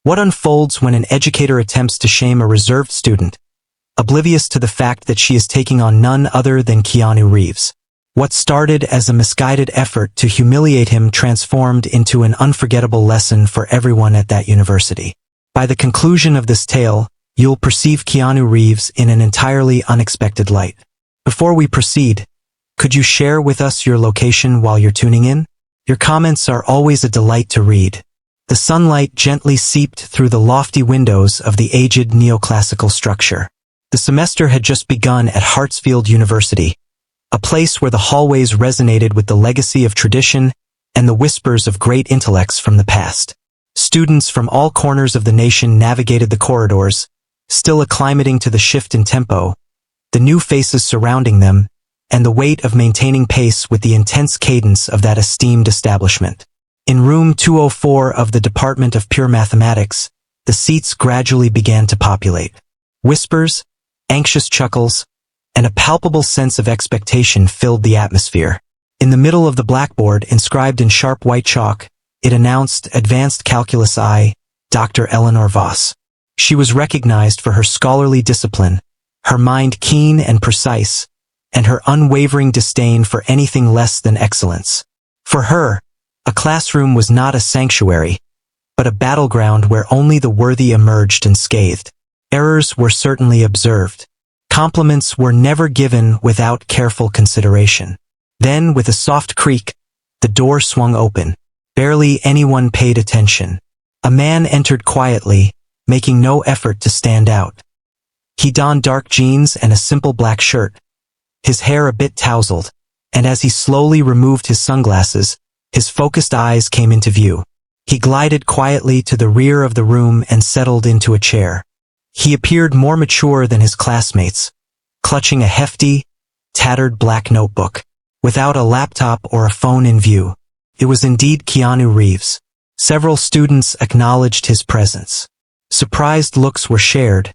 What unfolds when an educator attempts to shame a reserved student, oblivious to the fact that she is taking on none other than Keanu Reeves? What started as a misguided effort to humiliate him transformed into an unforgettable lesson for everyone at that university. By the conclusion of this tale, you'll perceive Keanu Reeves in an entirely unexpected light. Before we proceed, could you share with us your location while you're tuning in? Your comments are always a delight to read. The sunlight gently seeped through the lofty windows of the aged neoclassical structure. The semester had just begun at Hartsfield University, a place where the hallways resonated with the legacy of tradition and the whispers of great intellects from the past. Students from all corners of the nation navigated the corridors, still acclimating to the shift in tempo, the new faces surrounding them, and the weight of maintaining pace with the intense cadence of that esteemed establishment. In room 204 of the Department of Pure Mathematics, the seats gradually began to populate. Whispers, anxious chuckles, and a palpable sense of expectation filled the atmosphere. In the middle of the blackboard, inscribed in sharp white chalk, it announced Advanced Calculus I, Dr. Eleanor Voss. She was recognized for her scholarly discipline, her mind keen and precise, and her unwavering disdain for anything less than excellence. For her, a classroom was not a sanctuary, but a battleground where only the worthy emerged unscathed. Errors were certainly observed. Compliments were never given without careful consideration. Then, with a soft creak, the door swung open. Barely anyone paid attention. A man entered quietly, making no effort to stand out. He donned dark jeans and a simple black shirt, his hair a bit tousled, and as he slowly removed his sunglasses, his focused eyes came into view. He glided quietly to the rear of the room and settled into a chair. He appeared more mature than his classmates, clutching a hefty, tattered black notebook. Without a laptop or a phone in view, it was indeed Keanu Reeves. Several students acknowledged his presence. Surprised looks were shared,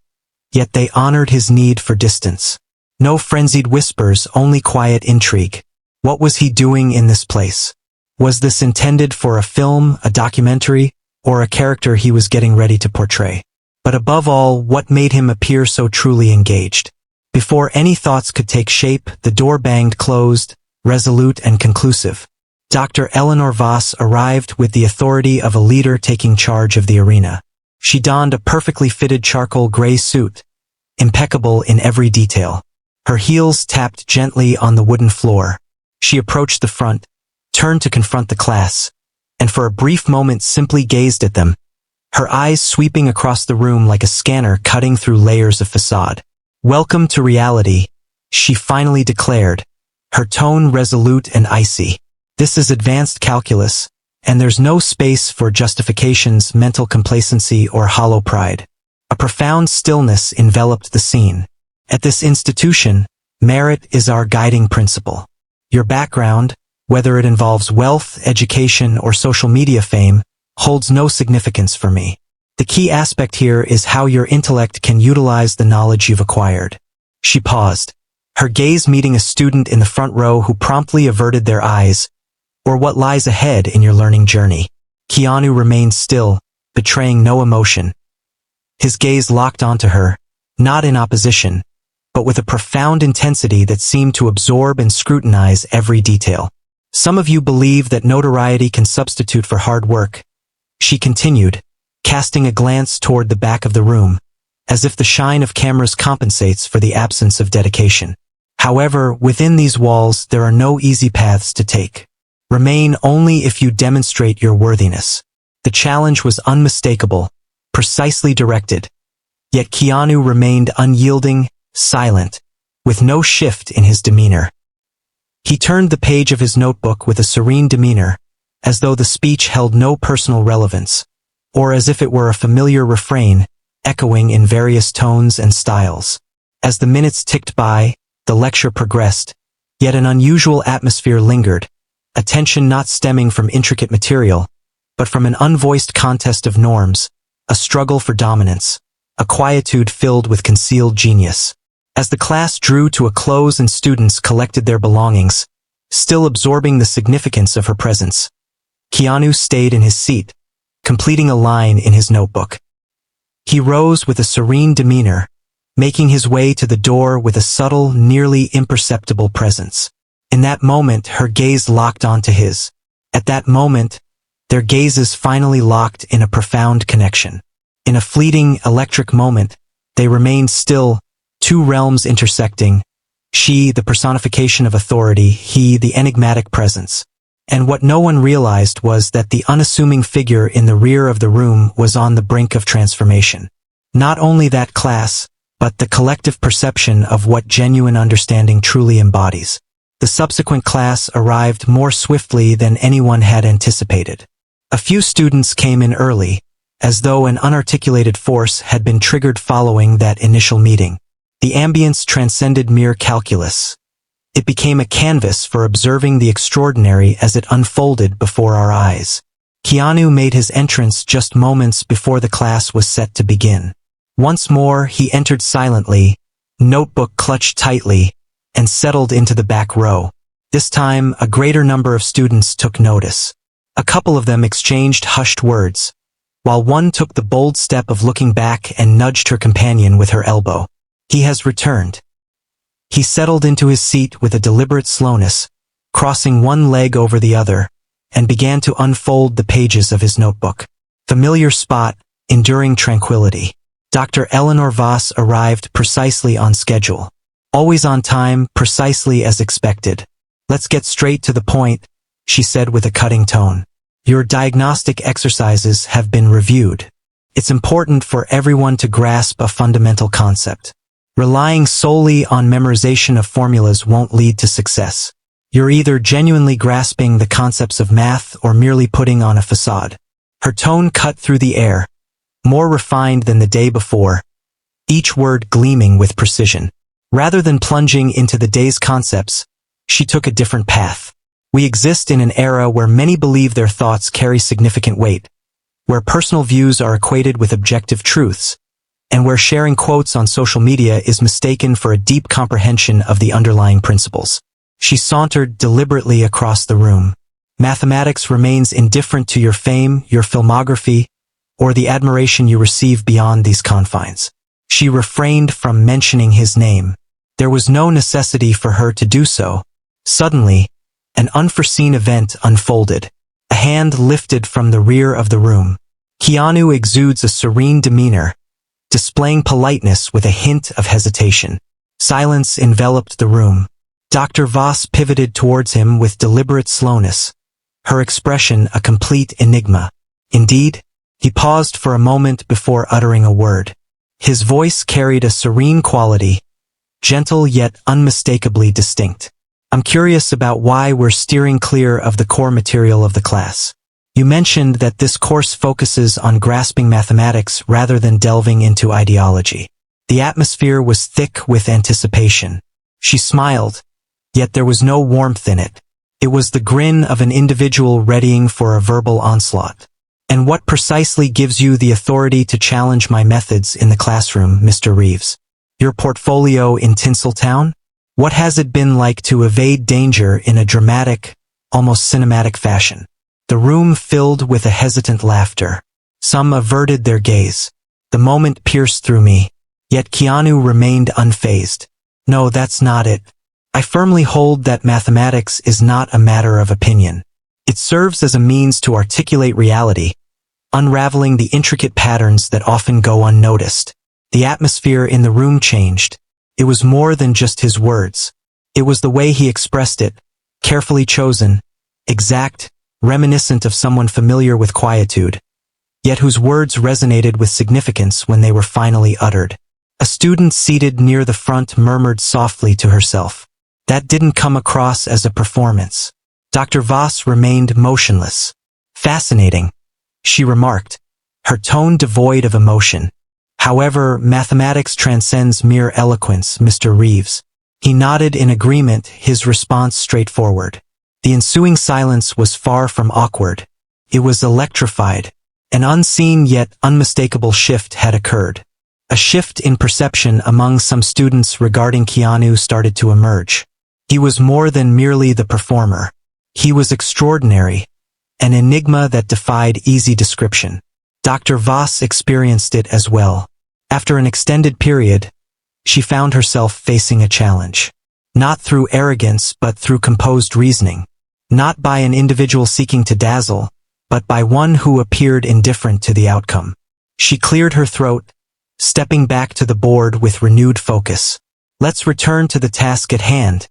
yet they honored his need for distance. No frenzied whispers, only quiet intrigue. What was he doing in this place? Was this intended for a film, a documentary, or a character he was getting ready to portray? But above all, what made him appear so truly engaged? Before any thoughts could take shape, the door banged closed, resolute and conclusive. Dr. Eleanor Voss arrived with the authority of a leader taking charge of the arena. She donned a perfectly fitted charcoal gray suit, impeccable in every detail. Her heels tapped gently on the wooden floor. She approached the front, turned to confront the class, and for a brief moment simply gazed at them, her eyes sweeping across the room like a scanner cutting through layers of facade. "Welcome to reality," she finally declared, her tone resolute and icy. "This is advanced calculus, and there's no space for justifications, mental complacency, or hollow pride." A profound stillness enveloped the scene. At this institution, merit is our guiding principle. Your background, whether it involves wealth, education, or social media fame, holds no significance for me. The key aspect here is how your intellect can utilize the knowledge you've acquired. She paused, her gaze meeting a student in the front row who promptly averted their eyes, or what lies ahead in your learning journey. Keanu remained still, betraying no emotion. His gaze locked onto her, not in opposition, but with a profound intensity that seemed to absorb and scrutinize every detail. "Some of you believe that notoriety can substitute for hard work," she continued, casting a glance toward the back of the room, as if the shine of cameras compensates for the absence of dedication. "However, within these walls there are no easy paths to take. Remain only if you demonstrate your worthiness." The challenge was unmistakable, precisely directed. Yet Keanu remained unyielding, silent, with no shift in his demeanor. He turned the page of his notebook with a serene demeanor, as though the speech held no personal relevance, or as if it were a familiar refrain, echoing in various tones and styles. As the minutes ticked by, the lecture progressed, yet an unusual atmosphere lingered, a tension not stemming from intricate material, but from an unvoiced contest of norms, a struggle for dominance, a quietude filled with concealed genius. As the class drew to a close and students collected their belongings, still absorbing the significance of her presence, Keanu stayed in his seat, completing a line in his notebook. He rose with a serene demeanor, making his way to the door with a subtle, nearly imperceptible presence. In that moment, her gaze locked onto his. At that moment, their gazes finally locked in a profound connection. In a fleeting, electric moment, they remained still, two realms intersecting, she the personification of authority, he the enigmatic presence. And what no one realized was that the unassuming figure in the rear of the room was on the brink of transformation. Not only that class, but the collective perception of what genuine understanding truly embodies. The subsequent class arrived more swiftly than anyone had anticipated. A few students came in early, as though an unarticulated force had been triggered following that initial meeting. The ambience transcended mere calculus. It became a canvas for observing the extraordinary as it unfolded before our eyes. Keanu made his entrance just moments before the class was set to begin. Once more, he entered silently, notebook clutched tightly, and settled into the back row. This time, a greater number of students took notice. A couple of them exchanged hushed words, while one took the bold step of looking back and nudged her companion with her elbow. He has returned. He settled into his seat with a deliberate slowness, crossing one leg over the other, and began to unfold the pages of his notebook. Familiar spot, enduring tranquility. Dr. Eleanor Voss arrived precisely on schedule. Always on time, precisely as expected. Let's get straight to the point, she said with a cutting tone. Your diagnostic exercises have been reviewed. It's important for everyone to grasp a fundamental concept. Relying solely on memorization of formulas won't lead to success. You're either genuinely grasping the concepts of math or merely putting on a facade. Her tone cut through the air, more refined than the day before, each word gleaming with precision. Rather than plunging into the day's concepts, she took a different path. We exist in an era where many believe their thoughts carry significant weight, where personal views are equated with objective truths, and where sharing quotes on social media is mistaken for a deep comprehension of the underlying principles. She sauntered deliberately across the room. Mathematics remains indifferent to your fame, your filmography, or the admiration you receive beyond these confines. She refrained from mentioning his name. There was no necessity for her to do so. Suddenly, an unforeseen event unfolded. A hand lifted from the rear of the room. Keanu exudes a serene demeanor, displaying politeness with a hint of hesitation. Silence enveloped the room. Dr. Voss pivoted towards him with deliberate slowness, her expression a complete enigma. Indeed, he paused for a moment before uttering a word. His voice carried a serene quality, gentle yet unmistakably distinct. I'm curious about why we're steering clear of the core material of the class. You mentioned that this course focuses on grasping mathematics rather than delving into ideology. The atmosphere was thick with anticipation. She smiled, yet there was no warmth in it. It was the grin of an individual readying for a verbal onslaught. And what precisely gives you the authority to challenge my methods in the classroom, Mr. Reeves? Your portfolio in Tinseltown? What has it been like to evade danger in a dramatic, almost cinematic fashion? The room filled with a hesitant laughter. Some averted their gaze. The moment pierced through me, yet Keanu remained unfazed. No, that's not it. I firmly hold that mathematics is not a matter of opinion. It serves as a means to articulate reality, unraveling the intricate patterns that often go unnoticed. The atmosphere in the room changed. It was more than just his words. It was the way he expressed it, carefully chosen, exact, reminiscent of someone familiar with quietude, yet whose words resonated with significance when they were finally uttered. A student seated near the front murmured softly to herself. That didn't come across as a performance. Dr. Voss remained motionless. Fascinating, she remarked, her tone devoid of emotion. However, mathematics transcends mere eloquence, Mr. Reeves. He nodded in agreement, his response straightforward. The ensuing silence was far from awkward. It was electrified. An unseen yet unmistakable shift had occurred. A shift in perception among some students regarding Keanu started to emerge. He was more than merely the performer. He was extraordinary, an enigma that defied easy description. Dr. Voss experienced it as well. After an extended period, she found herself facing a challenge. Not through arrogance, but through composed reasoning. Not by an individual seeking to dazzle, but by one who appeared indifferent to the outcome. She cleared her throat, stepping back to the board with renewed focus. "Let's return to the task at hand,"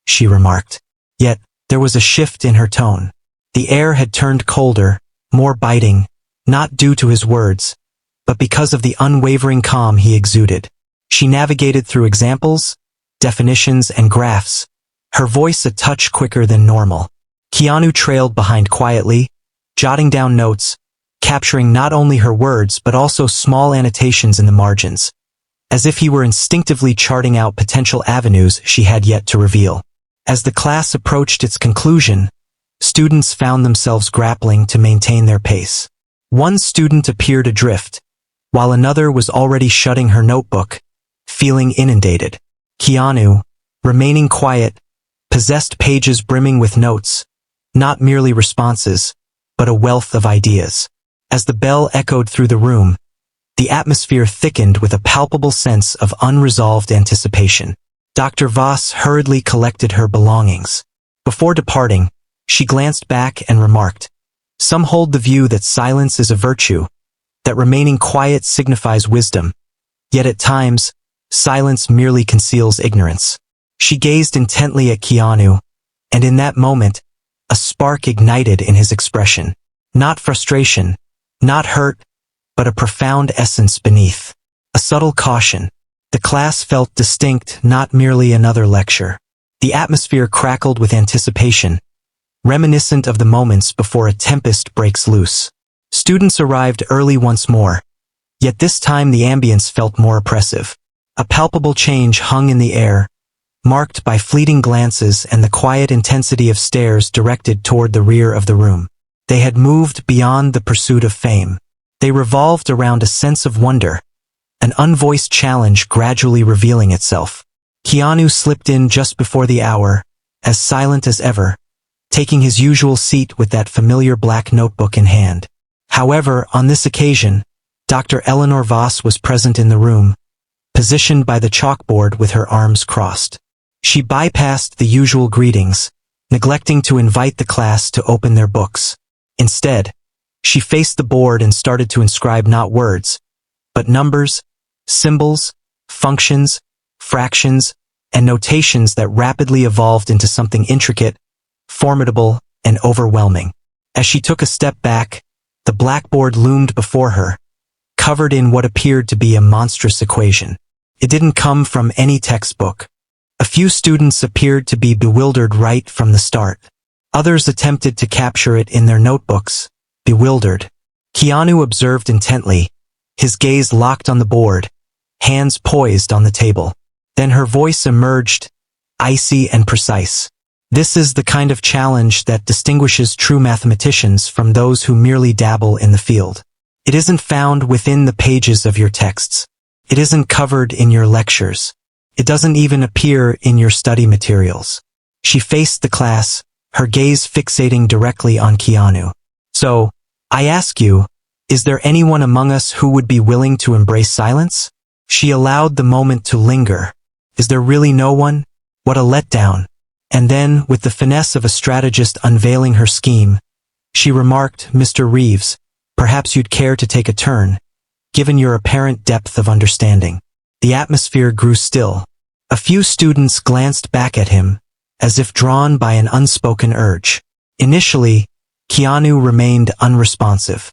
she remarked. Yet, there was a shift in her tone. The air had turned colder, more biting, not due to his words, but because of the unwavering calm he exuded. She navigated through examples, definitions, and graphs, her voice a touch quicker than normal. Keanu trailed behind quietly, jotting down notes, capturing not only her words but also small annotations in the margins, as if he were instinctively charting out potential avenues she had yet to reveal. As the class approached its conclusion, students found themselves grappling to maintain their pace. One student appeared adrift, while another was already shutting her notebook, feeling inundated. Keanu, remaining quiet, possessed pages brimming with notes, not merely responses, but a wealth of ideas. As the bell echoed through the room, the atmosphere thickened with a palpable sense of unresolved anticipation. Dr. Voss hurriedly collected her belongings. Before departing, she glanced back and remarked, "Some hold the view that silence is a virtue, that remaining quiet signifies wisdom, yet at times, silence merely conceals ignorance." She gazed intently at Keanu, and in that moment, a spark ignited in his expression. Not frustration, not hurt, but a profound essence beneath. A subtle caution. The class felt distinct, not merely another lecture. The atmosphere crackled with anticipation, reminiscent of the moments before a tempest breaks loose. Students arrived early once more, yet this time the ambience felt more oppressive. A palpable change hung in the air, marked by fleeting glances and the quiet intensity of stares directed toward the rear of the room. They had moved beyond the pursuit of fame. They revolved around a sense of wonder, an unvoiced challenge gradually revealing itself. Keanu slipped in just before the hour, as silent as ever, taking his usual seat with that familiar black notebook in hand. However, on this occasion, Dr. Eleanor Voss was present in the room, positioned by the chalkboard with her arms crossed. She bypassed the usual greetings, neglecting to invite the class to open their books. Instead, she faced the board and started to inscribe not words, but numbers, symbols, functions, fractions, and notations that rapidly evolved into something intricate, formidable, and overwhelming. As she took a step back, the blackboard loomed before her, covered in what appeared to be a monstrous equation. It didn't come from any textbook. A few students appeared to be bewildered right from the start. Others attempted to capture it in their notebooks, bewildered. Keanu observed intently, his gaze locked on the board, hands poised on the table. Then her voice emerged, icy and precise. "This is the kind of challenge that distinguishes true mathematicians from those who merely dabble in the field. It isn't found within the pages of your texts. It isn't covered in your lectures. It doesn't even appear in your study materials." She faced the class, her gaze fixating directly on Keanu. "So, I ask you, is there anyone among us who would be willing to embrace silence?" She allowed the moment to linger. "Is there really no one? What a letdown." And then, with the finesse of a strategist unveiling her scheme, she remarked, "Mr. Reeves, perhaps you'd care to take a turn, given your apparent depth of understanding." The atmosphere grew still. A few students glanced back at him, as if drawn by an unspoken urge. Initially, Keanu remained unresponsive.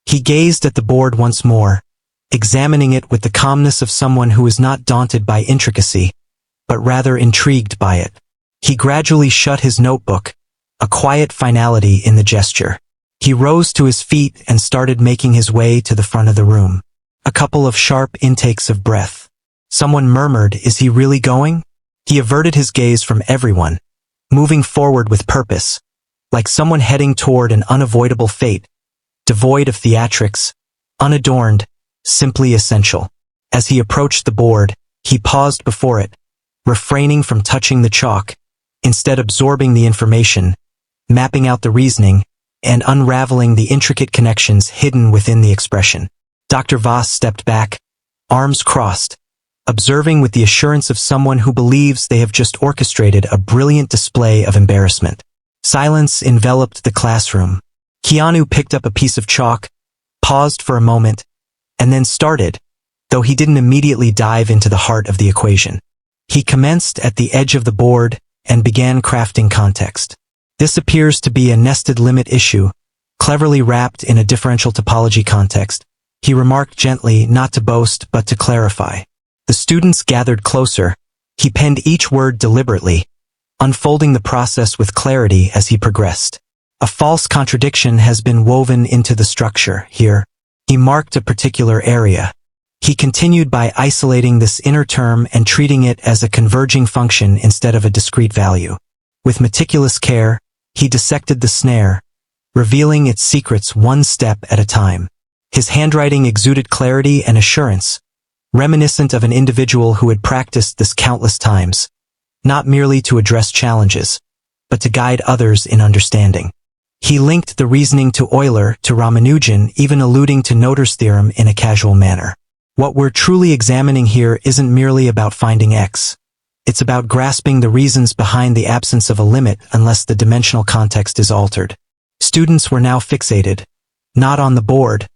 He gazed at the board once more, examining it with the calmness of someone who is not daunted by intricacy, but rather intrigued by it. He gradually shut his notebook, a quiet finality in the gesture. He rose to his feet and started making his way to the front of the room. A couple of sharp intakes of breath. Someone murmured, "Is he really going?" He averted his gaze from everyone, moving forward with purpose, like someone heading toward an unavoidable fate, devoid of theatrics, unadorned, simply essential. As he approached the board, he paused before it, refraining from touching the chalk, instead absorbing the information, mapping out the reasoning, and unraveling the intricate connections hidden within the expression. Dr. Voss stepped back, arms crossed, observing with the assurance of someone who believes they have just orchestrated a brilliant display of embarrassment. Silence enveloped the classroom. Keanu picked up a piece of chalk, paused for a moment, and then started, though he didn't immediately dive into the heart of the equation. He commenced at the edge of the board and began crafting context. This appears to be a nested limit issue, cleverly wrapped in a differential topology context. He remarked gently, not to boast but to clarify. The students gathered closer. He penned each word deliberately, unfolding the process with clarity as he progressed. A false contradiction has been woven into the structure here. He marked a particular area. He continued by isolating this inner term and treating it as a converging function instead of a discrete value. With meticulous care, he dissected the snare, revealing its secrets one step at a time. His handwriting exuded clarity and assurance, reminiscent of an individual who had practiced this countless times, not merely to address challenges, but to guide others in understanding. He linked the reasoning to Euler to Ramanujan, even alluding to Noether's theorem in a casual manner. What we're truly examining here isn't merely about finding X. It's about grasping the reasons behind the absence of a limit unless the dimensional context is altered. Students were now fixated, not on the board,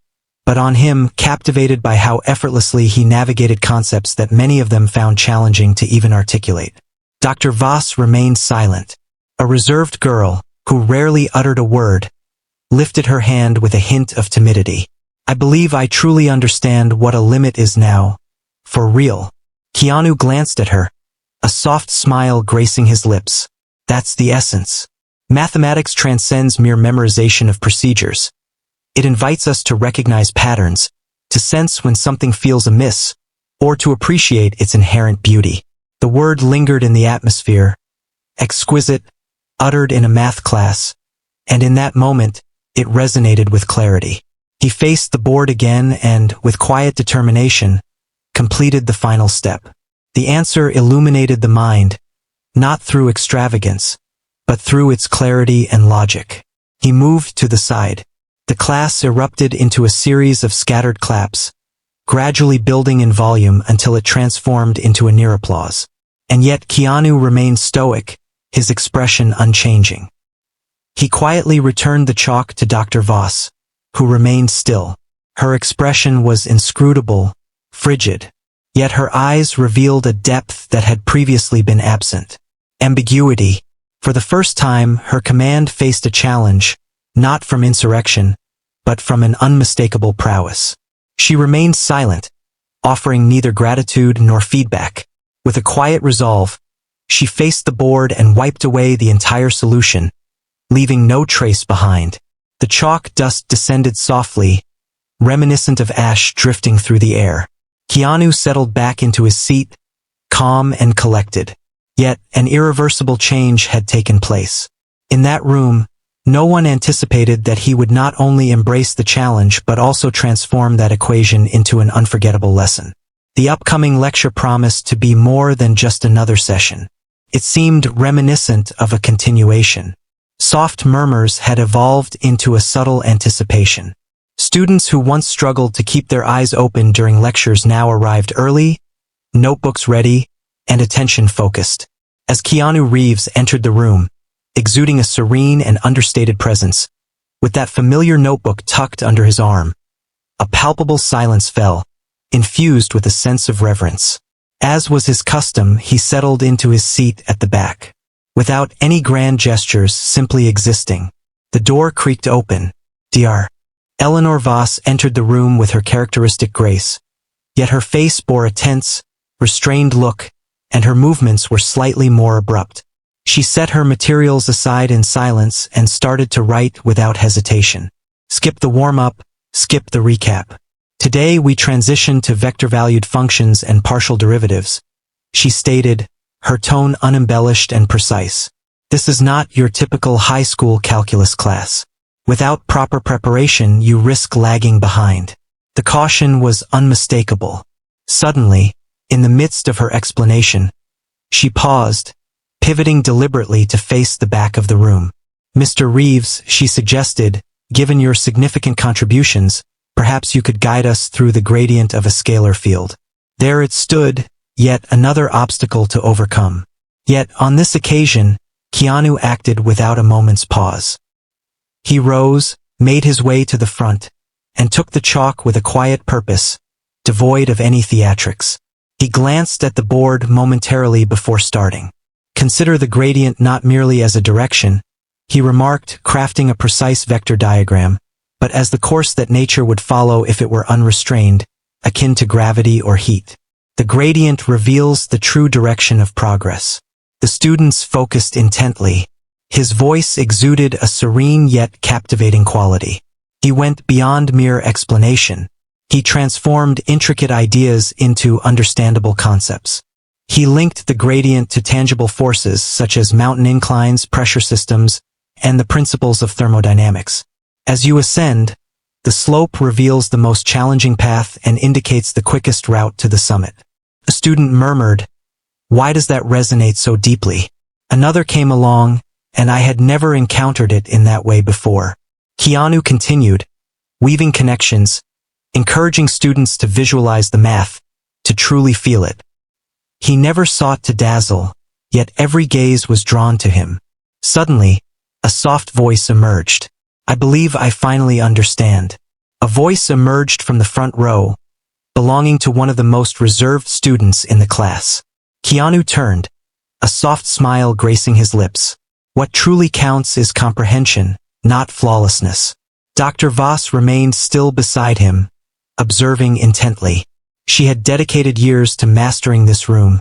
but on him, captivated by how effortlessly he navigated concepts that many of them found challenging to even articulate. Dr. Voss remained silent. A reserved girl, who rarely uttered a word, lifted her hand with a hint of timidity. I believe I truly understand what a limit is now. For real. Keanu glanced at her, a soft smile gracing his lips. That's the essence. Mathematics transcends mere memorization of procedures. It invites us to recognize patterns, to sense when something feels amiss, or to appreciate its inherent beauty. The word lingered in the atmosphere, exquisite, uttered in a math class, and in that moment, it resonated with clarity. He faced the board again and, with quiet determination, completed the final step. The answer illuminated the mind, not through extravagance, but through its clarity and logic. He moved to the side. The class erupted into a series of scattered claps, gradually building in volume until it transformed into a near applause. And yet Keanu remained stoic, his expression unchanging. He quietly returned the chalk to Dr. Voss, who remained still. Her expression was inscrutable, frigid, yet her eyes revealed a depth that had previously been absent. Ambiguity. For the first time, her command faced a challenge, not from insurrection, but from an unmistakable prowess. She remained silent, offering neither gratitude nor feedback. With a quiet resolve, she faced the board and wiped away the entire solution, leaving no trace behind. The chalk dust descended softly, reminiscent of ash drifting through the air. Keanu settled back into his seat, calm and collected. Yet, an irreversible change had taken place. In that room, no one anticipated that he would not only embrace the challenge but also transform that equation into an unforgettable lesson. The upcoming lecture promised to be more than just another session. It seemed reminiscent of a continuation. Soft murmurs had evolved into a subtle anticipation. Students who once struggled to keep their eyes open during lectures now arrived early, notebooks ready, and attention focused. As Keanu Reeves entered the room, exuding a serene and understated presence, with that familiar notebook tucked under his arm, a palpable silence fell, infused with a sense of reverence. As was his custom, he settled into his seat at the back. Without any grand gestures, simply existing. The door creaked open. Dr. Eleanor Voss entered the room with her characteristic grace, yet her face bore a tense, restrained look, and her movements were slightly more abrupt. She set her materials aside in silence and started to write without hesitation. Skip the warm-up, skip the recap. Today we transition to vector-valued functions and partial derivatives, she stated, her tone unembellished and precise. This is not your typical high school calculus class. Without proper preparation, you risk lagging behind. The caution was unmistakable. Suddenly, in the midst of her explanation, she paused, pivoting deliberately to face the back of the room. Mr. Reeves, she suggested, given your significant contributions, perhaps you could guide us through the gradient of a scalar field. There it stood, yet another obstacle to overcome. Yet, on this occasion, Keanu acted without a moment's pause. He rose, made his way to the front, and took the chalk with a quiet purpose, devoid of any theatrics. He glanced at the board momentarily before starting. Consider the gradient not merely as a direction, he remarked, crafting a precise vector diagram, but as the course that nature would follow if it were unrestrained, akin to gravity or heat. The gradient reveals the true direction of progress. The students focused intently. His voice exuded a serene yet captivating quality. He went beyond mere explanation. He transformed intricate ideas into understandable concepts. He linked the gradient to tangible forces such as mountain inclines, pressure systems, and the principles of thermodynamics. As you ascend, the slope reveals the most challenging path and indicates the quickest route to the summit. A student murmured, "Why does that resonate so deeply?" Another came along, and I had never encountered it in that way before. Keanu continued, weaving connections, encouraging students to visualize the math, to truly feel it. He never sought to dazzle, yet every gaze was drawn to him. Suddenly, a soft voice emerged. "I believe I finally understand." A voice emerged from the front row, belonging to one of the most reserved students in the class. Keanu turned, a soft smile gracing his lips. What truly counts is comprehension, not flawlessness. Dr. Voss remained still beside him, observing intently. She had dedicated years to mastering this room,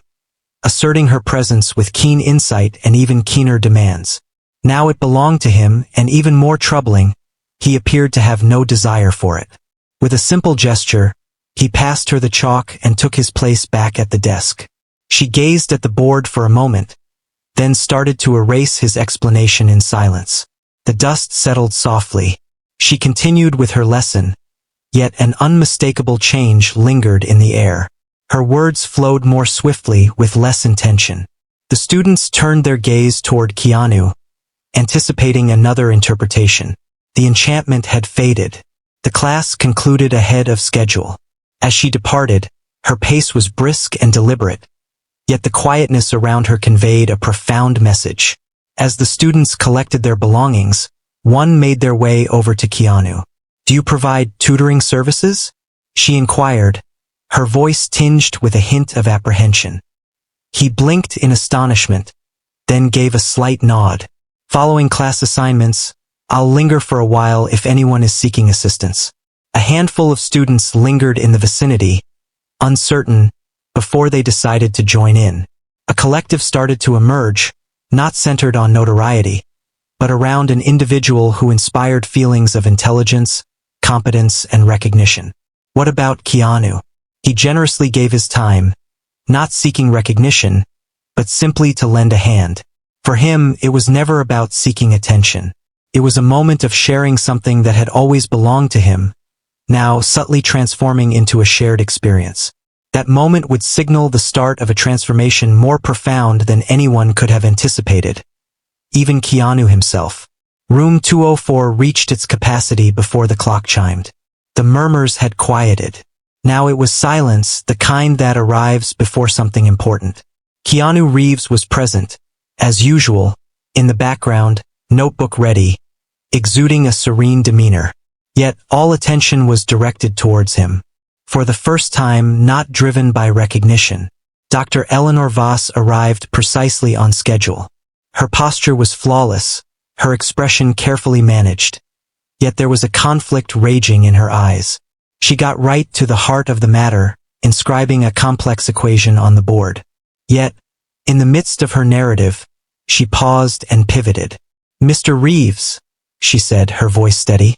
asserting her presence with keen insight and even keener demands. Now it belonged to him, and even more troubling, he appeared to have no desire for it. With a simple gesture, he passed her the chalk and took his place back at the desk. She gazed at the board for a moment, then started to erase his explanation in silence. The dust settled softly. She continued with her lesson, yet an unmistakable change lingered in the air. Her words flowed more swiftly with less intention. The students turned their gaze toward Keanu, anticipating another interpretation. The enchantment had faded. The class concluded ahead of schedule. As she departed, her pace was brisk and deliberate, yet the quietness around her conveyed a profound message. As the students collected their belongings, one made their way over to Keanu. "Do you provide tutoring services?" she inquired, her voice tinged with a hint of apprehension. He blinked in astonishment, then gave a slight nod. "Following class assignments, I'll linger for a while if anyone is seeking assistance." A handful of students lingered in the vicinity, uncertain, before they decided to join in. A collective started to emerge, not centered on notoriety, but around an individual who inspired feelings of intelligence, competence, and recognition. What about Keanu? He generously gave his time, not seeking recognition, but simply to lend a hand. For him, it was never about seeking attention. It was a moment of sharing something that had always belonged to him, now subtly transforming into a shared experience. That moment would signal the start of a transformation more profound than anyone could have anticipated, even Keanu himself. Room 204 reached its capacity before the clock chimed. The murmurs had quieted. Now it was silence, the kind that arrives before something important. Keanu Reeves was present, as usual, in the background, notebook ready, exuding a serene demeanor. Yet all attention was directed towards him. For the first time, not driven by recognition, Dr. Eleanor Voss arrived precisely on schedule. Her posture was flawless, her expression carefully managed. Yet there was a conflict raging in her eyes. She got right to the heart of the matter, inscribing a complex equation on the board. Yet, in the midst of her narrative, she paused and pivoted. "Mr. Reeves," she said, her voice steady,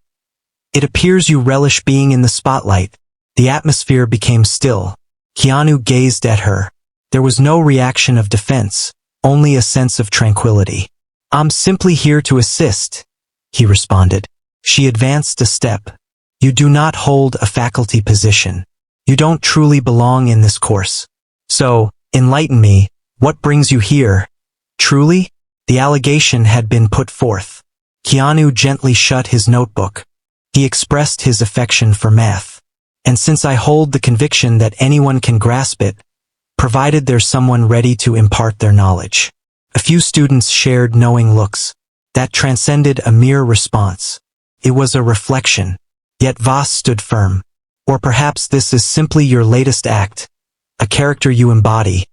"it appears you relish being in the spotlight." The atmosphere became still. Keanu gazed at her. There was no reaction of defense, only a sense of tranquility. "I'm simply here to assist," he responded. She advanced a step. "You do not hold a faculty position. You don't truly belong in this course. So, enlighten me, what brings you here? Truly?" The allegation had been put forth. Keanu gently shut his notebook. He expressed his affection for math. And since I hold the conviction that anyone can grasp it, provided there's someone ready to impart their knowledge. A few students shared knowing looks. That transcended a mere response. It was a reflection. Yet Voss stood firm. Or perhaps this is simply your latest act, a character you embody,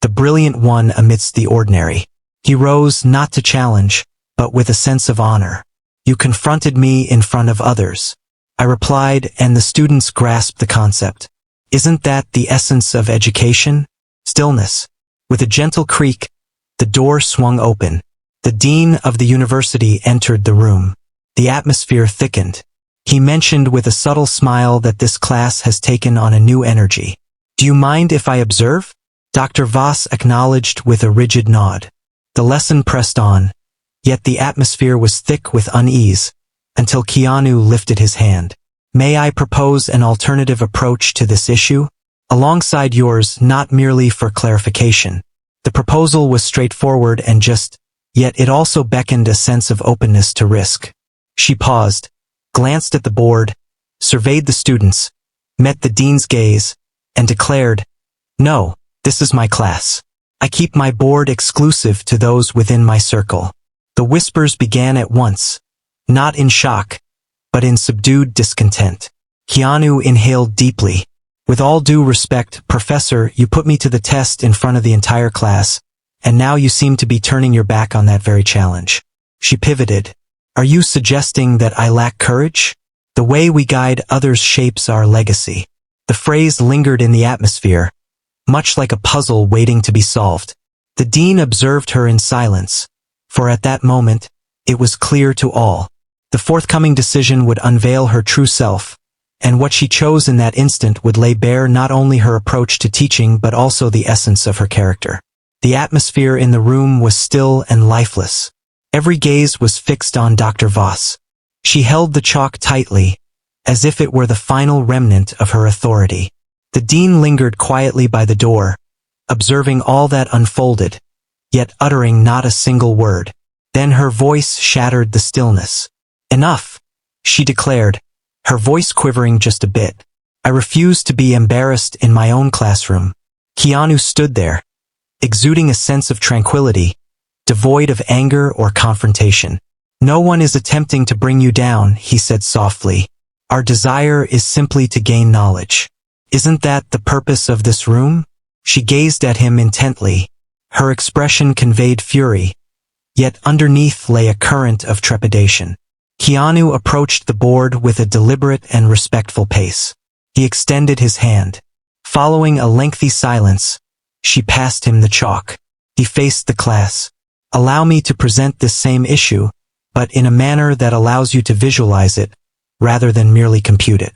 the brilliant one amidst the ordinary. He rose not to challenge, but with a sense of honor. You confronted me in front of others. I replied, and the students grasped the concept. Isn't that the essence of education? Stillness. With a gentle creak, the door swung open. The dean of the university entered the room. The atmosphere thickened. He mentioned with a subtle smile that this class has taken on a new energy. Do you mind if I observe? Dr. Voss acknowledged with a rigid nod. The lesson pressed on, yet the atmosphere was thick with unease, until Keanu lifted his hand. May I propose an alternative approach to this issue? Alongside yours, not merely for clarification. The proposal was straightforward and just, yet it also beckoned a sense of openness to risk. She paused, glanced at the board, surveyed the students, met the dean's gaze, and declared, "No, this is my class. I keep my board exclusive to those within my circle." The whispers began at once, not in shock, but in subdued discontent. Keanu inhaled deeply. With all due respect, Professor, you put me to the test in front of the entire class, and now you seem to be turning your back on that very challenge. She pivoted. Are you suggesting that I lack courage? The way we guide others shapes our legacy. The phrase lingered in the atmosphere, much like a puzzle waiting to be solved. The dean observed her in silence, for at that moment, it was clear to all. The forthcoming decision would unveil her true self, and what she chose in that instant would lay bare not only her approach to teaching but also the essence of her character. The atmosphere in the room was still and lifeless. Every gaze was fixed on Dr. Voss. She held the chalk tightly, as if it were the final remnant of her authority. The dean lingered quietly by the door, observing all that unfolded, yet uttering not a single word. Then her voice shattered the stillness. Enough, she declared, her voice quivering just a bit. I refuse to be embarrassed in my own classroom. Keanu stood there, exuding a sense of tranquility, devoid of anger or confrontation. No one is attempting to bring you down, he said softly. Our desire is simply to gain knowledge. Isn't that the purpose of this room? She gazed at him intently. Her expression conveyed fury, yet underneath lay a current of trepidation. Keanu approached the board with a deliberate and respectful pace. He extended his hand. Following a lengthy silence, she passed him the chalk. He faced the class. Allow me to present this same issue, but in a manner that allows you to visualize it, rather than merely compute it.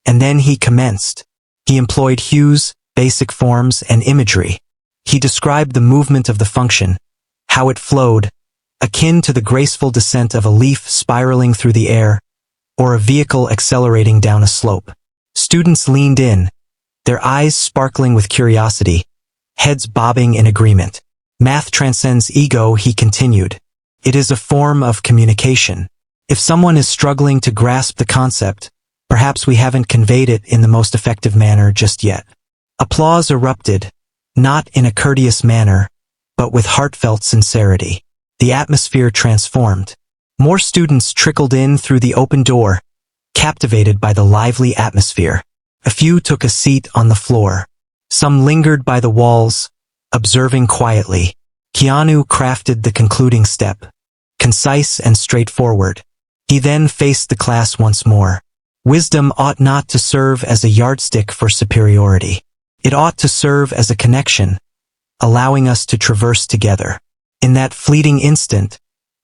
And then he commenced. He employed hues, basic forms, and imagery. He described the movement of the function, how it flowed, akin to the graceful descent of a leaf spiraling through the air, or a vehicle accelerating down a slope. Students leaned in, their eyes sparkling with curiosity, heads bobbing in agreement. Math transcends ego, he continued. It is a form of communication. If someone is struggling to grasp the concept, perhaps we haven't conveyed it in the most effective manner just yet. Applause erupted, not in a courteous manner, but with heartfelt sincerity. The atmosphere transformed. More students trickled in through the open door, captivated by the lively atmosphere. A few took a seat on the floor. Some lingered by the walls, observing quietly. Keanu crafted the concluding step, concise and straightforward. He then faced the class once more. Wisdom ought not to serve as a yardstick for superiority. It ought to serve as a connection, allowing us to traverse together. In that fleeting instant,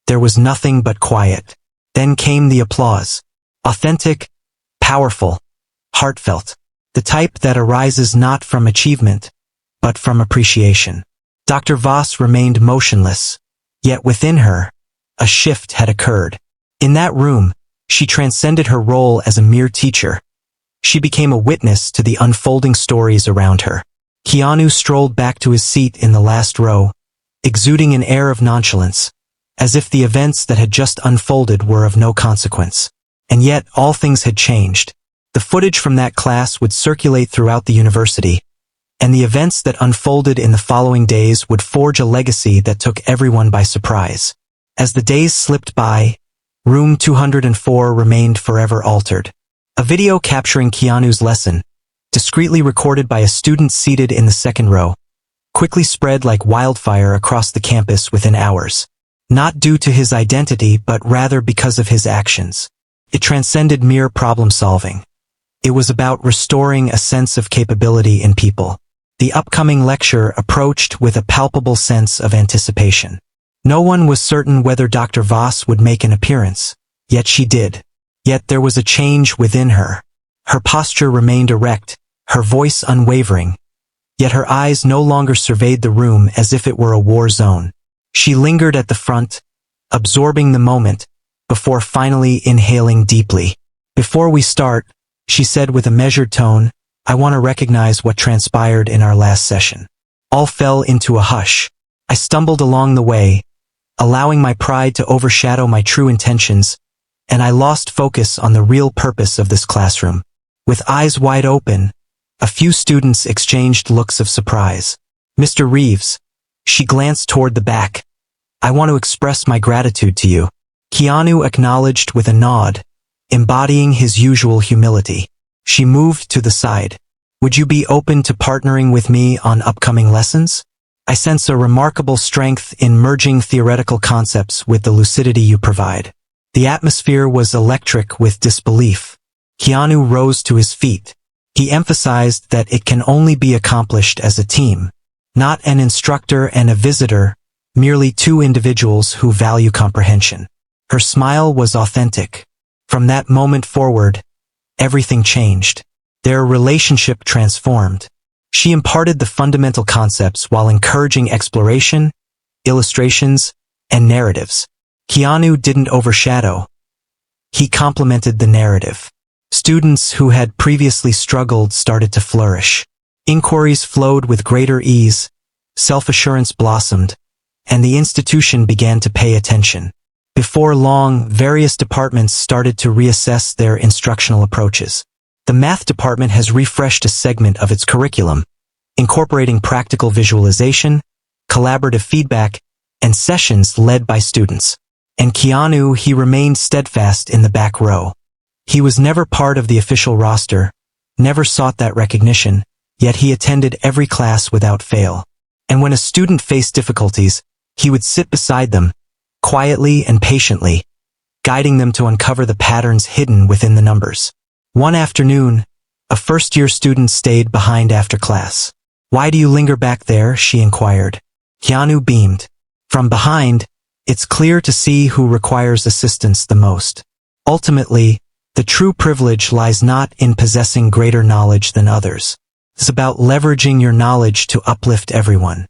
there was nothing but quiet. Then came the applause. Authentic, powerful, heartfelt. The type that arises not from achievement, but from appreciation. Dr. Voss remained motionless, yet within her, a shift had occurred. In that room, she transcended her role as a mere teacher. She became a witness to the unfolding stories around her. Keanu strolled back to his seat in the last row, exuding an air of nonchalance, as if the events that had just unfolded were of no consequence. And yet, all things had changed. The footage from that class would circulate throughout the university, and the events that unfolded in the following days would forge a legacy that took everyone by surprise. As the days slipped by, room 204 remained forever altered. A video capturing Keanu's lesson, discreetly recorded by a student seated in the second row, quickly spread like wildfire across the campus within hours. Not due to his identity, but rather because of his actions. It transcended mere problem-solving. It was about restoring a sense of capability in people. The upcoming lecture approached with a palpable sense of anticipation. No one was certain whether Dr. Voss would make an appearance, yet she did. Yet there was a change within her. Her posture remained erect, her voice unwavering, yet her eyes no longer surveyed the room as if it were a war zone. She lingered at the front, absorbing the moment, before finally inhaling deeply. "Before we start," she said with a measured tone, "I want to recognize what transpired in our last session." All fell into a hush. I stumbled along the way, allowing my pride to overshadow my true intentions, and I lost focus on the real purpose of this classroom. With eyes wide open, a few students exchanged looks of surprise. "Mr. Reeves," she glanced toward the back, "I want to express my gratitude to you." Keanu acknowledged with a nod, embodying his usual humility. She moved to the side. "Would you be open to partnering with me on upcoming lessons? I sense a remarkable strength in merging theoretical concepts with the lucidity you provide." The atmosphere was electric with disbelief. Keanu rose to his feet. He emphasized that it can only be accomplished as a team, not an instructor and a visitor, merely two individuals who value comprehension. Her smile was authentic. From that moment forward, everything changed. Their relationship transformed. She imparted the fundamental concepts while encouraging exploration, illustrations, and narratives. Keanu didn't overshadow. He complemented the narrative. Students who had previously struggled started to flourish. Inquiries flowed with greater ease, self-assurance blossomed, and the institution began to pay attention. Before long, various departments started to reassess their instructional approaches. The math department has refreshed a segment of its curriculum, incorporating practical visualization, collaborative feedback, and sessions led by students. And Keanu, he remained steadfast in the back row. He was never part of the official roster, never sought that recognition, yet he attended every class without fail. And when a student faced difficulties, he would sit beside them, quietly and patiently, guiding them to uncover the patterns hidden within the numbers. One afternoon, a first-year student stayed behind after class. "Why do you linger back there?" she inquired. Keanu beamed. "From behind, it's clear to see who requires assistance the most. Ultimately, the true privilege lies not in possessing greater knowledge than others. It's about leveraging your knowledge to uplift everyone."